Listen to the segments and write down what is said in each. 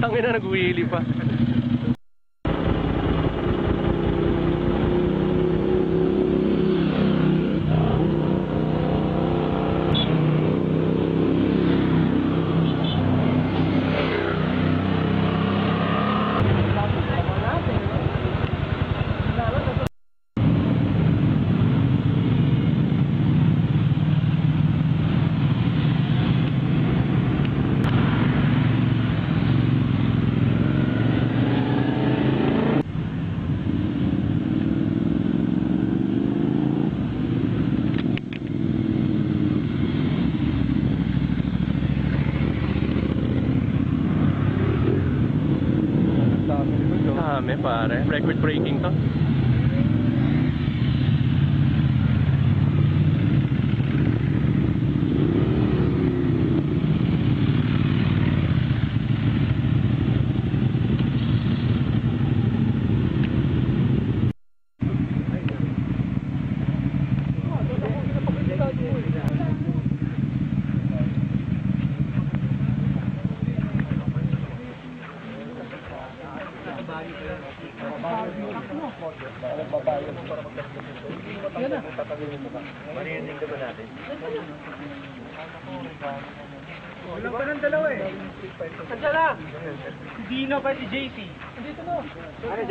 Tangin na, nag-wheelie pa. Dami pare, record breaking to. Marinig ka ba natin? Walang pa ng dalawa eh. Nandiyan na! Dino pa si JC. Dito na. Ano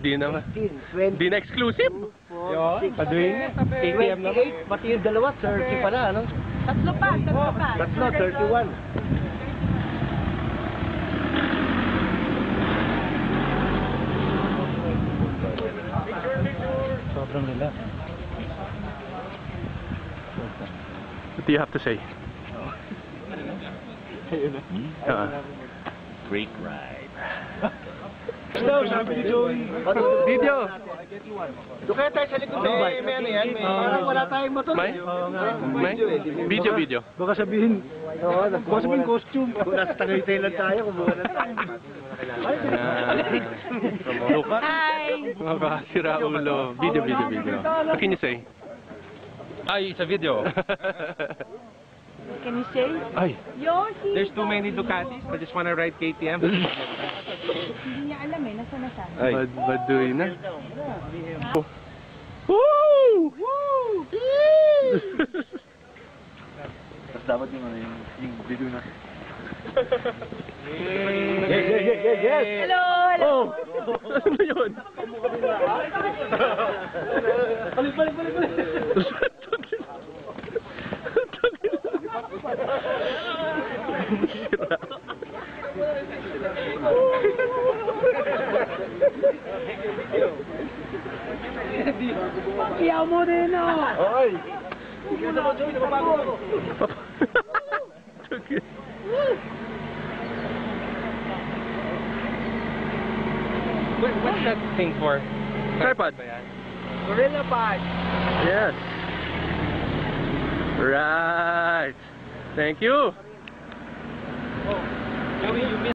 dyan na? Hindi na exclusive. Paduin. KTM naman. Pati yung dalawa, 30 pala, ano? Tatlo pa. Tatlo, 31. Sobrang relax. What do you have to say? Break ride. Daw, sabi ni Joey. Video! Doon kaya tayo sa likod ng bike. May ano yan, parang wala tayong motor. May? Video. Baka sabihin costume. Kung nasa Tagaytay lang tayo, kumuha lang tayo. Hi! Makakasira ulo. Video. What can you say? Ay, sa video. Can you say? Ay! Yoshi! There's too many Ducatis. I just wanna ride KTM. Hindi niya alam eh, nasa na siya. Ay, baduy na. Woo! Tapos dapat yung video na. Yes! Hello! Oh! Ano yun? Balik. Iyaw mo din oh! Oy! What's that thing for? Tripod. Gorilla Pod! Yes. Right. Thank you. Joey, you missed